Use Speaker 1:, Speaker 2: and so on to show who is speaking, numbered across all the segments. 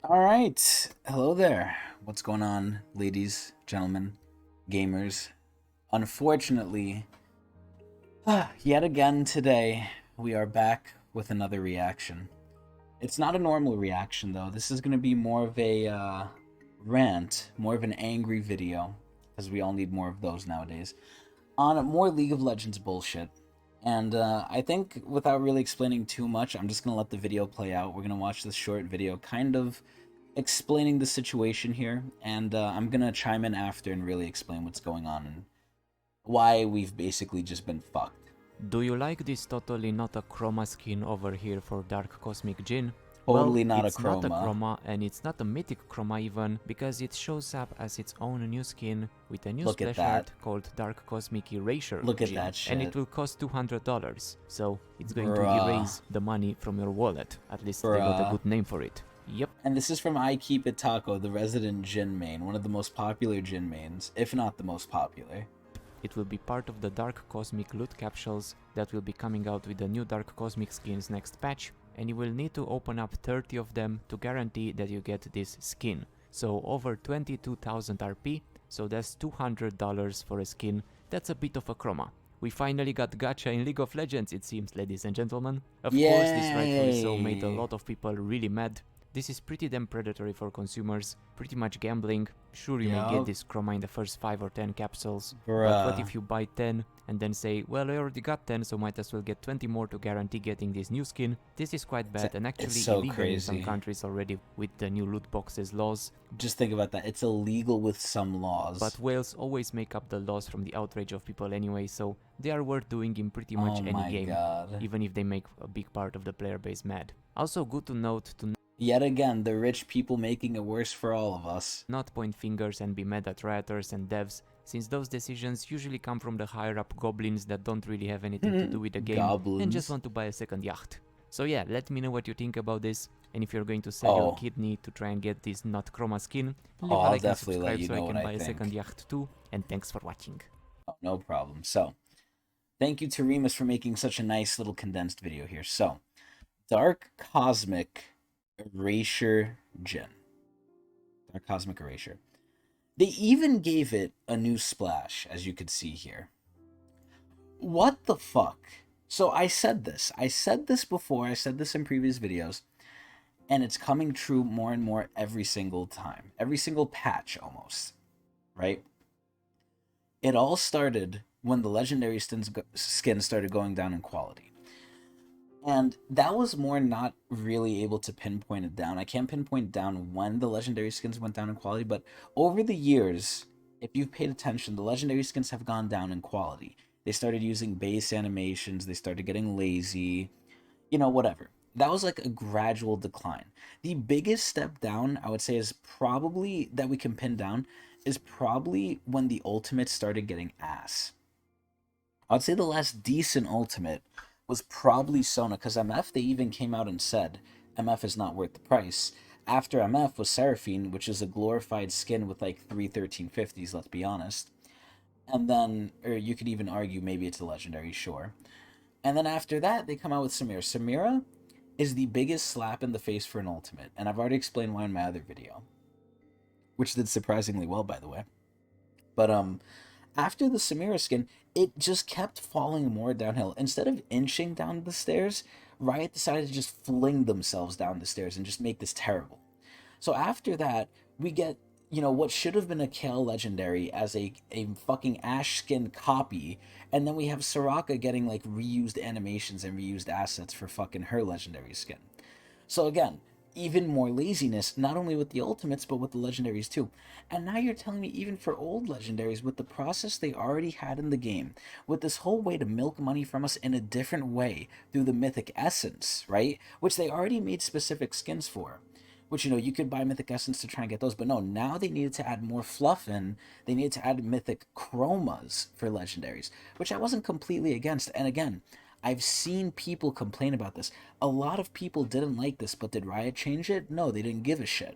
Speaker 1: All right. Hello there. What's going on, ladies, gentlemen, gamers? Unfortunately, yet again today, we are back with another reaction. It's not a normal reaction, though. This is going to be more of a rant, more of an angry video, because we all need more of those nowadays, on more League of Legends bullshit. And I think without really explaining too much, I'm just going to let the video play out. We're going to watch this short video, kind of explaining the situation here, and I'm gonna chime in after and really explain what's going on and why we've basically just been fucked.
Speaker 2: Do you like this totally not a chroma skin over here for Dark Cosmic Jhin? Well,
Speaker 1: Totally not a
Speaker 2: it's not a
Speaker 1: chroma.
Speaker 2: chroma and it's not a mythic chroma even, because it shows up as its own new skin with a new
Speaker 1: Look at
Speaker 2: splash art
Speaker 1: that.
Speaker 2: called Dark Cosmic Erasure
Speaker 1: Look at
Speaker 2: Jhin,
Speaker 1: that
Speaker 2: and
Speaker 1: shit.
Speaker 2: it will cost $200, so it's going to
Speaker 1: Bruh.
Speaker 2: erase the money from your wallet. At least they got a
Speaker 1: Bruh.
Speaker 2: good name for it. Yep.
Speaker 1: And this is from I Keep It Taco, the resident Jhin main, one of the most popular Jhin mains, if not the most popular.
Speaker 2: It will be part of the Dark Cosmic loot capsules that will be coming out with the new Dark Cosmic skins next patch, and you will need to open up 30 of them to guarantee that you get this skin. So over 22,000 RP, so that's $200 for a skin. That's a bit of a chroma. We finally got gacha in League of Legends, it seems, ladies and gentlemen. Of course, this rightfully so made a
Speaker 1: Yay!
Speaker 2: lot of people really mad. This is pretty damn predatory for consumers, pretty much gambling. Sure, you may get this chroma in the first 5 or 10 capsules, but what
Speaker 1: Bruh.
Speaker 2: if you buy 10 and then say, well, I already got 10, so might as well get 20 more to guarantee getting this new skin? This is quite bad and actually
Speaker 1: so
Speaker 2: illegal in some
Speaker 1: crazy.
Speaker 2: countries already with the new loot boxes laws.
Speaker 1: Just think about that. It's illegal with some laws.
Speaker 2: But whales always make up the laws from the outrage of people anyway, so they are worth doing in pretty much any game,
Speaker 1: God.
Speaker 2: even if they make a big part of the player base mad. Also good to note to
Speaker 1: Yet again, the rich people making it worse for all of us.
Speaker 2: not point fingers and be mad at rioters and devs, since those decisions usually come from the higher up goblins that don't really have anything to do with the game
Speaker 1: Goblins.
Speaker 2: and just want to buy a second yacht. So yeah, let me know what you think about this, and if you're going to sell your kidney to try and get this not chroma skin, leave a
Speaker 1: I'll
Speaker 2: like and
Speaker 1: definitely let
Speaker 2: subscribe
Speaker 1: you
Speaker 2: so
Speaker 1: know
Speaker 2: I
Speaker 1: what
Speaker 2: can
Speaker 1: I
Speaker 2: buy a
Speaker 1: think.
Speaker 2: second yacht too, and thanks for watching.
Speaker 1: Oh, no problem. So, thank you to Remus for making such a nice little condensed video here. So, Dark Cosmic Erasure Jhin. Dark Cosmic Erasure. They even gave it a new splash, as you could see here. What the fuck? So I said this. I said this before. I said this in previous videos. And it's coming true more and more every single time. Every single patch, almost. Right? It all started when the legendary skin started going down in quality. And that was more not really able to pinpoint it down. I can't pinpoint down when the legendary skins went down in quality, but over the years, if you've paid attention, the legendary skins have gone down in quality. They started using base animations, they started getting lazy, whatever. That was like a gradual decline. The biggest step down, I would say, is probably that we can pin down, is probably when the ultimate started getting ass. I'd say the last decent ultimate was probably Sona, because MF, they even came out and said MF is not worth the price. After MF was Seraphine, which is a glorified skin with like 31350s, let's be honest. And then, or you could even argue maybe it's a legendary, sure. And then after that, they come out with Samira. Samira is the biggest slap in the face for an ultimate, and I've already explained why in my other video, which did surprisingly well, by the way. But after the Samira skin, it just kept falling more downhill. Instead of inching down the stairs, Riot decided to just fling themselves down the stairs and just make this terrible. So after that, we get, what should have been a Kale legendary as a fucking Ash skin copy, and then we have Soraka getting like reused animations and reused assets for fucking her legendary skin. So again, even more laziness, not only with the ultimates, but with the legendaries too. And now you're telling me even for old legendaries, with the process they already had in the game, with this whole way to milk money from us in a different way through the mythic essence, right? Which they already made specific skins for. Which, you could buy mythic essence to try and get those, but no, now they needed to add more fluff in. They needed to add mythic chromas for legendaries, which I wasn't completely against. And again, I've seen people complain about this. A lot of people didn't like this, but did Riot change it? No, they didn't give a shit.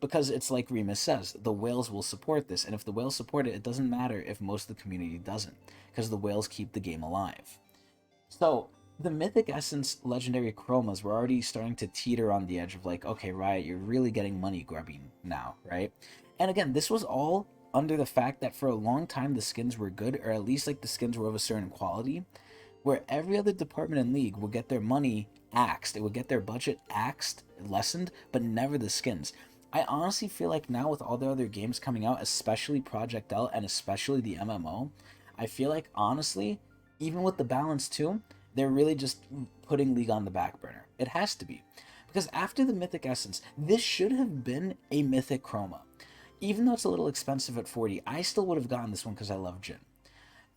Speaker 1: Because it's like Remus says, the whales will support this, and if the whales support it, it doesn't matter if most of the community doesn't, because the whales keep the game alive. So, the Mythic Essence Legendary Chromas were already starting to teeter on the edge of like, okay, Riot, you're really getting money grubbing now, right? And again, this was all under the fact that for a long time the skins were good, or at least like the skins were of a certain quality, where every other department in League would get their money axed. It would get their budget axed, lessened, but never the skins. I honestly feel like now with all the other games coming out, especially Project L and especially the MMO, I feel like honestly, even with the balance too, they're really just putting League on the back burner. It has to be. Because after the Mythic Essence, this should have been a Mythic Chroma. Even though it's a little expensive at 40, I still would have gotten this one because I love Jhin.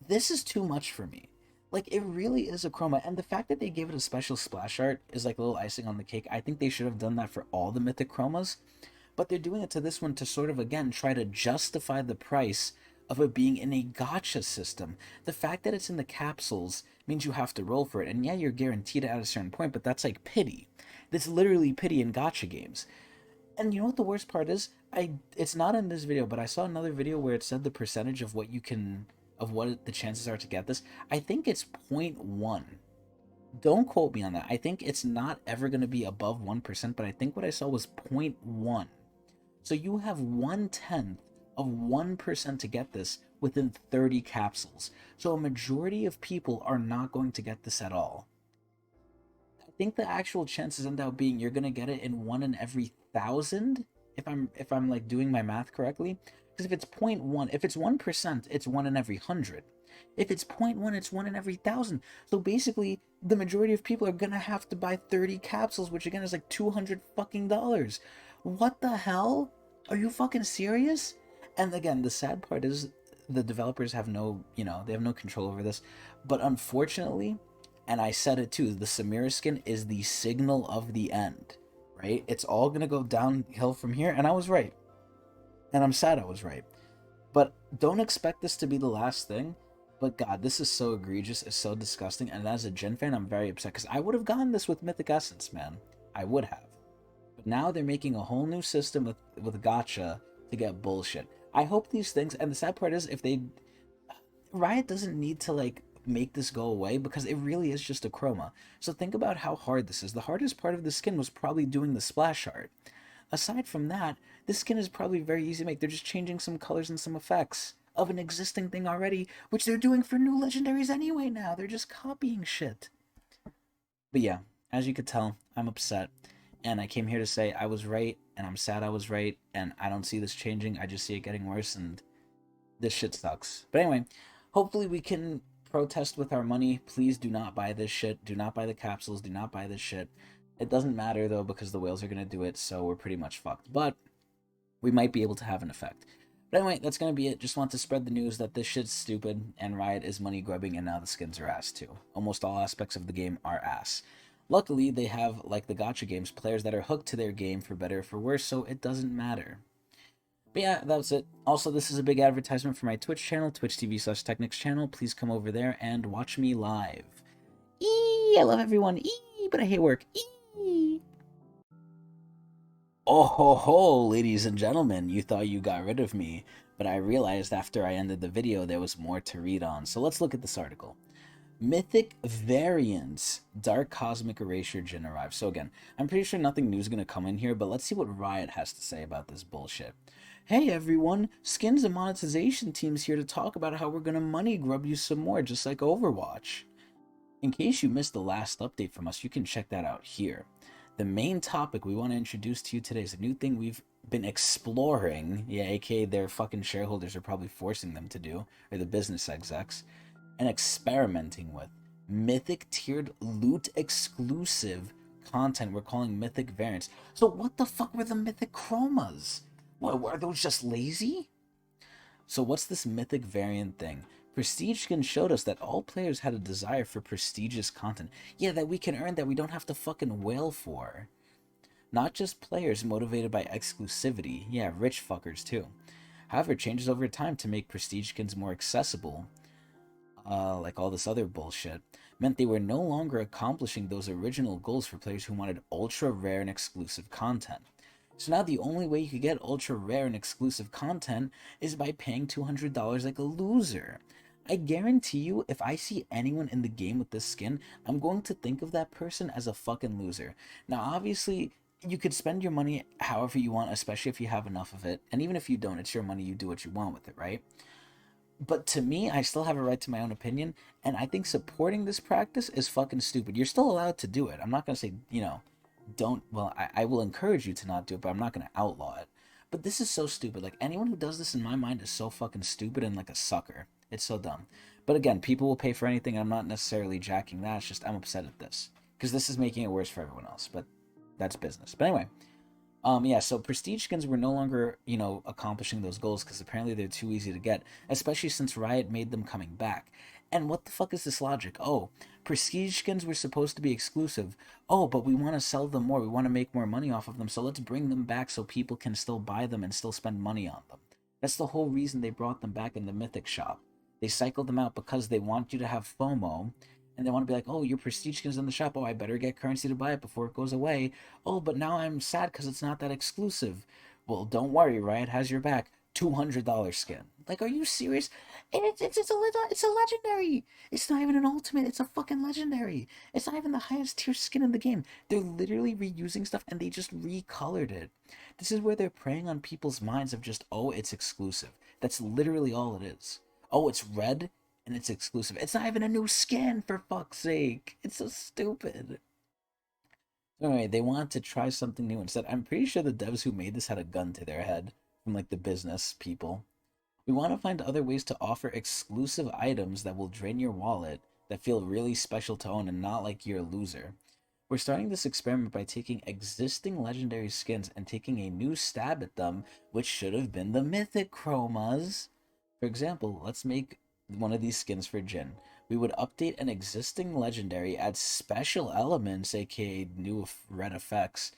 Speaker 1: This is too much for me. Like, it really is a chroma, and the fact that they gave it a special splash art is like a little icing on the cake. I think they should have done that for all the Mythic chromas, but they're doing it to this one to sort of, again, try to justify the price of it being in a gacha system. The fact that it's in the capsules means you have to roll for it, and yeah, you're guaranteed at a certain point, but that's like pity. That's literally pity in gacha games. And you know what the worst part is? It's not in this video, but I saw another video where it said the percentage of what you can of what the chances are to get this. I think it's 0.1. Don't quote me on that. I think it's not ever going to be above 1%, but I think what I saw was 0.1. So you have 1/10 of 1% to get this within 30 capsules. So a majority of people are not going to get this at all. I think the actual chances end up being you're going to get it in 1 in every 1,000 if I'm like doing my math correctly. Because if it's 0.1, if it's 1%, it's 1 in every 100. If it's 0.1, it's 1 in every 1,000. So basically, the majority of people are gonna have to buy 30 capsules, which again is like $200 fucking dollars. What the hell? Are you fucking serious? And again, the sad part is the developers have no, they have no control over this. But unfortunately, and I said it too, the Samira skin is the signal of the end, right? It's all gonna go downhill from here, and I was right. And I'm sad I was right. But don't expect this to be the last thing. But God, this is so egregious. It's so disgusting. And as a Jhin fan, I'm very upset. Because I would have gotten this with Mythic Essence, man. I would have. But now they're making a whole new system with gacha to get bullshit. I hope these things... And the sad part is, if they... Riot doesn't need to, like, make this go away. Because it really is just a chroma. So think about how hard this is. The hardest part of the skin was probably doing the splash art. Aside from that, this skin is probably very easy to make. They're just changing some colors and some effects of an existing thing already, which they're doing for new legendaries anyway now. They're just copying shit. But yeah, as you could tell, I'm upset. And I came here to say I was right, and I'm sad I was right, and I don't see this changing. I just see it getting worse, and this shit sucks. But anyway, hopefully we can protest with our money. Please do not buy this shit. Do not buy the capsules. Do not buy this shit. It doesn't matter, though, because the whales are going to do it, so we're pretty much fucked. But we might be able to have an effect. But anyway, that's going to be it. Just want to spread the news that this shit's stupid, and Riot is money grubbing, and now the skins are ass, too. Almost all aspects of the game are ass. Luckily, they have, like the gacha games, players that are hooked to their game for better or for worse, so it doesn't matter. But yeah, that was it. Also, this is a big advertisement for my Twitch channel, twitch.tv/Tecnics channel. Please come over there and watch me live. I love everyone. But I hate work. Oh ho ho, ladies and gentlemen, you thought you got rid of me, but I realized after I ended the video there was more to read on. So let's look at this article. Mythic Variants, Dark Cosmic Erasure Jhin arrives. So again, I'm pretty sure nothing new is going to come in here, but let's see what Riot has to say about this bullshit. Hey everyone, Skins and Monetization Team's here to talk about how we're going to money grub you some more, just like Overwatch. In case you missed the last update from us, you can check that out here. The main topic we want to introduce to you today is a new thing we've been exploring, yeah, aka their fucking shareholders are probably forcing them to do, or the business execs, and experimenting with mythic tiered loot exclusive content we're calling mythic variants. So what the fuck were the mythic chromas? What, were those just lazy? So what's this mythic variant thing? Prestige Skin showed us that all players had a desire for prestigious content. Yeah, that we can earn, that we don't have to fucking wail for. Not just players motivated by exclusivity. Yeah, rich fuckers too. However, changes over time to make Prestige Skins more accessible, like all this other bullshit, meant they were no longer accomplishing those original goals for players who wanted ultra rare and exclusive content. So now the only way you could get ultra rare and exclusive content is by paying $200 like a loser. I guarantee you, if I see anyone in the game with this skin, I'm going to think of that person as a fucking loser. Now, obviously, you could spend your money however you want, especially if you have enough of it. And even if you don't, it's your money, you do what you want with it, right? But to me, I still have a right to my own opinion, and I think supporting this practice is fucking stupid. You're still allowed to do it. I'm not gonna say, don't. Well, I will encourage you to not do it, but I'm not gonna outlaw it. But this is so stupid. Like, anyone who does this in my mind is so fucking stupid and like a sucker. It's so dumb. But again, people will pay for anything. And I'm not necessarily jacking that. It's just I'm upset at this because this is making it worse for everyone else. But that's business. But anyway, yeah, so prestige skins were no longer, accomplishing those goals because apparently they're too easy to get, especially since Riot made them coming back. And what the fuck is this logic? Oh, prestige skins were supposed to be exclusive. Oh, but we want to sell them more. We want to make more money off of them, so let's bring them back so people can still buy them and still spend money on them. That's the whole reason they brought them back in the Mythic shop. They cycled them out because they want you to have FOMO, and they want to be like, oh, your prestige skin's in the shop. Oh, I better get currency to buy it before it goes away. Oh, but now I'm sad because it's not that exclusive. Well, don't worry, Riot has your back. $200 skin. Like, are you serious? And it's a legendary. It's not even an ultimate. It's a fucking legendary. It's not even the highest tier skin in the game. They're literally reusing stuff and they just recolored it. This is where they're preying on people's minds of just, oh, it's exclusive. That's literally all it is. Oh, it's red and it's exclusive. It's not even a new skin, for fuck's sake. It's so stupid. Anyway, they wanted to try something new instead. I'm pretty sure the devs who made this had a gun to their head from like the business people. We want to find other ways to offer exclusive items that will drain your wallet, that feel really special to own and not like you're a loser. We're starting this experiment by taking existing legendary skins and taking a new stab at them, which should have been the mythic chromas. For example, let's make one of these skins for Jhin. We would update an existing legendary, add special elements, aka new red effects,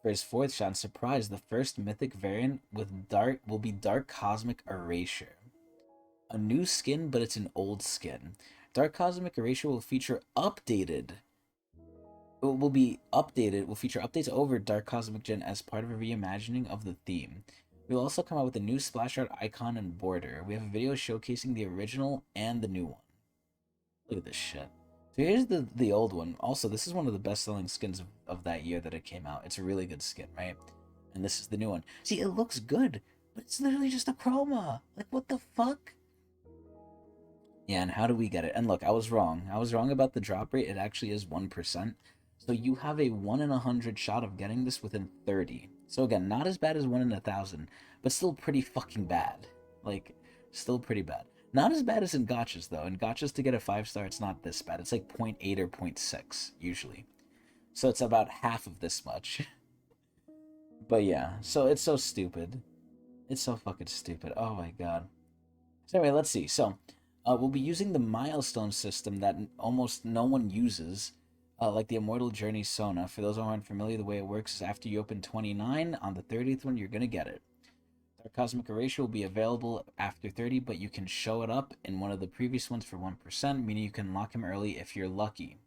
Speaker 1: for his fourth shot. And surprise, the first mythic variant with dark will be Dark Cosmic Erasure. A new skin, but it's an old skin. Dark Cosmic Erasure will feature updated. Will feature updates over Dark Cosmic Jhin as part of a reimagining of the theme. We'll also come out with a new splash art icon and border. We have a video showcasing the original and the new one. Look at this shit. So here's the old one. Also, this is one of the best-selling skins of that year that it came out. It's a really good skin, right? And this is the new one. See, it looks good, but it's literally just a chroma. Like, what the fuck? Yeah, and how do we get it? And look, I was wrong. I was wrong about the drop rate. It actually is 1%. So you have a 1 in 100 shot of getting this within 30. So again, not as bad as 1 in 1,000, but still pretty fucking bad. Like, still pretty bad. Not as bad as in gotchas, though. In gotchas, to get a 5-star, it's not this bad. It's like 0.8 or 0.6, usually. So it's about half of this much. But yeah, so it's so stupid. It's so fucking stupid. Oh my god. So anyway, let's see. So, we'll be using the milestone system that almost no one uses, like the Immortal Journey Sona. For those who aren't familiar, the way it works is after you open 29, on the 30th one, you're gonna get it. Dark Cosmic Erasure will be available after 30, but you can show it up in one of the previous ones for 1%, meaning you can lock him early if you're lucky.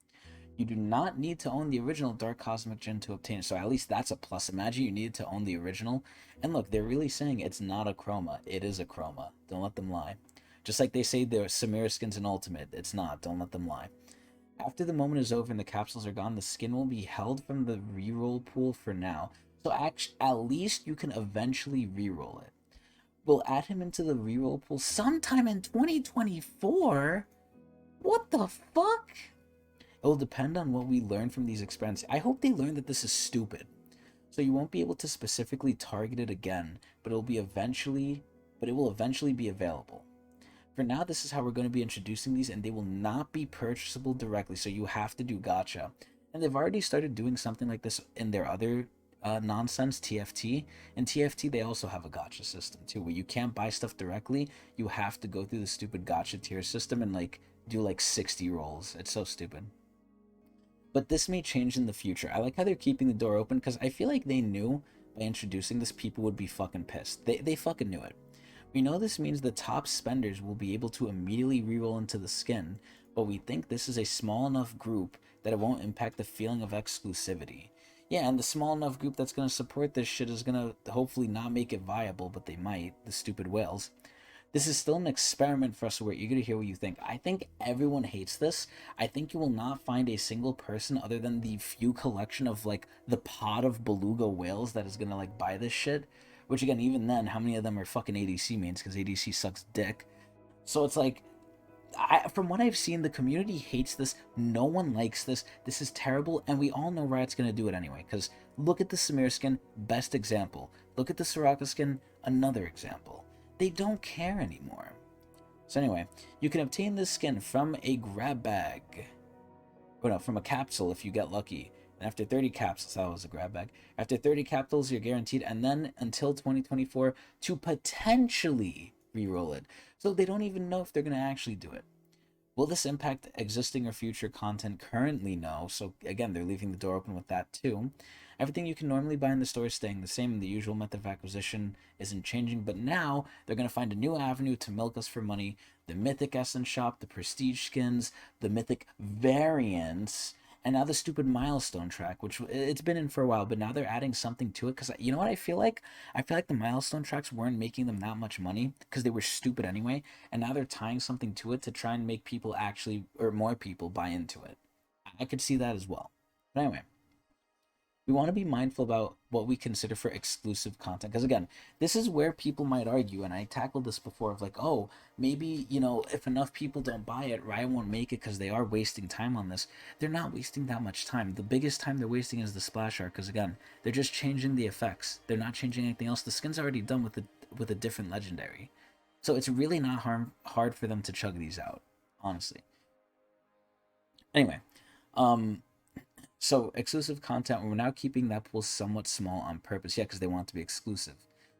Speaker 1: You do not need to own the original Dark Cosmic Jhin to obtain it, so at least that's a plus. Imagine you needed to own the original. And look, they're really saying it's not a chroma. It is a chroma. Don't let them lie. Just like they say the Samira skin's an ultimate. It's not. Don't let them lie. After the moment is over and the capsules are gone, the skin will be held from the reroll pool for now. So at least you can eventually reroll it. We'll add him into the reroll pool sometime in 2024? What the fuck? It will depend on what we learn from these experiments. I hope they learn that this is stupid. So you won't be able to specifically target it again, but it will eventually be available. For now, this is how we're going to be introducing these, and they will not be purchasable directly, so you have to do gacha. And they've already started doing something like this in their other nonsense, TFT. In TFT, they also have a gacha system too, where you can't buy stuff directly. You have to go through the stupid gacha tier system and like do like 60 rolls. It's so stupid. But this may change in the future. I like how they're keeping the door open because I feel like they knew by introducing this people would be fucking pissed. They fucking knew it. We know this means the top spenders will be able to immediately reroll into the skin, but we think this is a small enough group that it won't impact the feeling of exclusivity. Yeah, and the small enough group that's going to support this shit is going to hopefully not make it viable, but they might, the stupid whales. This is still an experiment for us, so we're eager to hear what you think. I think everyone hates this. I think you will not find a single person other than the few collection of like the pod of beluga whales that is gonna like buy this shit. Which again, even then, how many of them are fucking ADC mains? Because ADC sucks dick. So it's like, from what I've seen, the community hates this. No one likes this. This is terrible, and we all know Riot's gonna do it anyway. Because look at the Samir skin, best example. Look at the Soraka skin, another example. They don't care anymore. So anyway, you can obtain this skin from a grab bag. Or no, from a capsule if you get lucky. And after 30 capsules, that was a grab bag. After 30 capsules, you're guaranteed, and then until 2024 to potentially reroll it. So they don't even know if they're going to actually do it. Will this impact existing or future content? Currently, no. So again, they're leaving the door open with that too. Everything you can normally buy in the store is staying the same. The usual method of acquisition isn't changing, but now they're going to find a new avenue to milk us for money. The Mythic Essence Shop, the Prestige skins, the Mythic variants, and now the stupid milestone track, which it's been in for a while, but now they're adding something to it. Because you know what I feel like? I feel like the milestone tracks weren't making them that much money because they were stupid anyway, and now they're tying something to it to try and make people actually, or more people, buy into it. I could see that as well. But anyway, we want to be mindful about what we consider for exclusive content, because again, this is where people might argue, and I tackled this before, of like, oh, maybe, you know, if enough people don't buy it, Riot won't make it because they are wasting time on this. They're not wasting that much time. The biggest time they're wasting is the splash art, because again, they're just changing the effects. They're not changing anything else. The skin's already done with a different legendary, so it's really not hard for them to chug these out, honestly. Anyway, um so exclusive content, we're now keeping that pool somewhat small on purpose. Yeah, because they want it to be exclusive.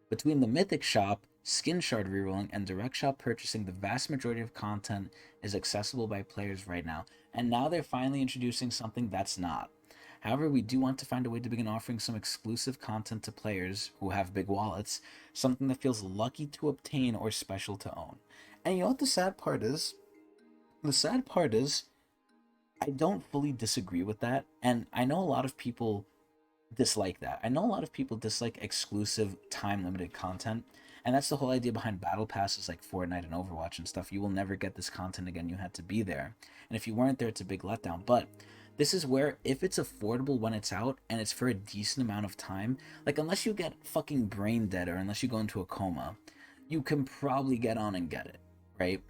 Speaker 1: Between the Mythic Shop, Skin Shard rerolling, and Direct Shop purchasing, the vast majority of content is accessible by players right now. And now they're finally introducing something that's not. However, we do want to find a way to begin offering some exclusive content to players who have big wallets, something that feels lucky to obtain or special to own. And you know what the sad part is? The sad part is I don't fully disagree with that, and I know a lot of people dislike that. I know a lot of people dislike exclusive time limited content, and that's the whole idea behind battle passes like Fortnite and Overwatch and stuff. You will never get this content again. You had to be there, and if you weren't there, it's a big letdown. But this is where, if it's affordable when it's out and it's for a decent amount of time, like unless you get fucking brain dead or unless you go into a coma, you can probably get on and get it, right?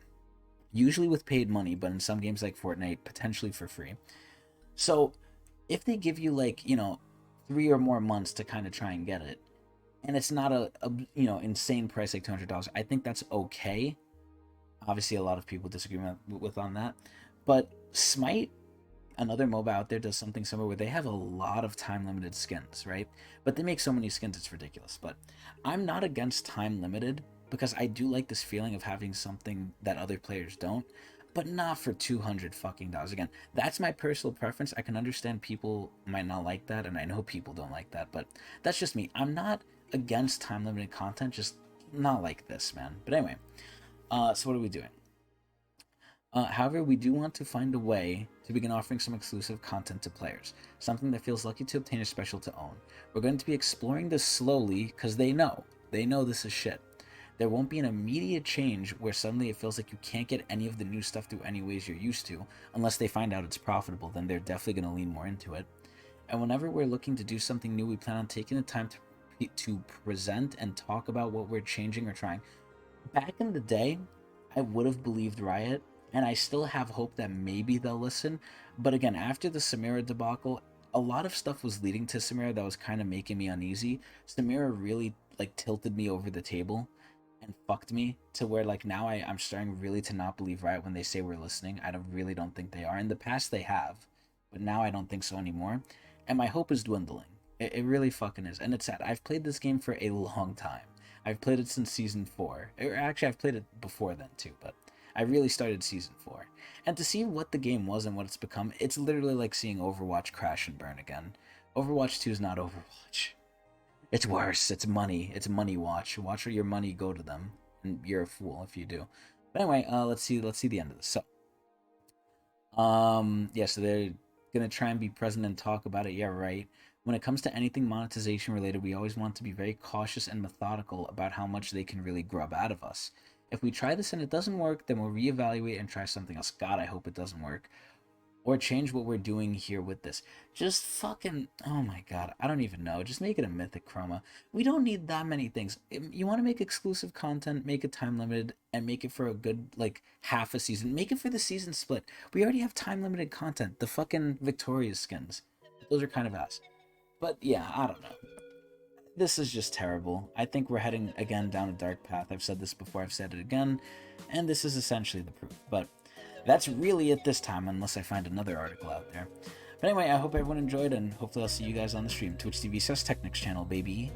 Speaker 1: Usually with paid money, but in some games like Fortnite, potentially for free. So if they give you like, you know, 3 or more months to kind of try and get it, and it's not a you know, insane price like $200, I think that's okay. Obviously, a lot of people disagree with on that, but Smite, another MOBA out there, does something similar where they have a lot of time limited skins, right? But they make so many skins, it's ridiculous. But I'm not against time limited because I do like this feeling of having something that other players don't, but not for 200 fucking dollars. Again, that's my personal preference. I can understand people might not like that, and I know people don't like that, but that's just me. I'm not against time limited content, just not like this, man. But anyway, so what are we doing? However, we do want to find a way to begin offering some exclusive content to players, something that feels lucky to obtain or special to own. We're going to be exploring this slowly because they know this is shit. There won't be an immediate change where suddenly it feels like you can't get any of the new stuff through any ways you're used to, unless they find out it's profitable, then they're definitely going to lean more into it. And whenever we're looking to do something new, we plan on taking the time to present and talk about what we're changing or trying. Back in the day, I would have believed Riot, and I still have hope that maybe they'll listen. But again, after the Samira debacle, a lot of stuff was leading to Samira that was kind of making me uneasy. Samira really like tilted me over the table and fucked me to where like now I'm starting really to not believe Riot when they say we're listening. I really don't think they are. In the past they have, but now I don't think so anymore. And my hope is dwindling. It really fucking is. And it's sad. I've played this game for a long time. I've played it since season 4. Or actually, I've played it before then too, but I really started season 4. And to see what the game was and what it's become, it's literally like seeing Overwatch crash and burn again. Overwatch 2 is not Overwatch. It's worse. It's money. It's money watch. Watch your money go to them. And you're a fool if you do. But anyway, let's see the end of this. So, yeah, so they're gonna try and be present and talk about it. Yeah, right. When it comes to anything monetization related, we always want to be very cautious and methodical about how much they can really grub out of us. If we try this and it doesn't work, then we'll reevaluate and try something else. God, I hope it doesn't work. Or change what we're doing here with this. Just fucking, oh my god, I don't even know. Just make it a mythic chroma. We don't need that many things. You want to make exclusive content, make it time limited, and make it for a good, like, half a season. Make it for the season split. We already have time limited content. The fucking Victoria skins. Those are kind of ass. But yeah, I don't know. This is just terrible. I think we're heading again down a dark path. I've said this before, I've said it again, and this is essentially the proof. But that's really it this time, unless I find another article out there. But anyway, I hope everyone enjoyed, and hopefully I'll see you guys on the stream. Twitch TV /Tecnics channel, baby.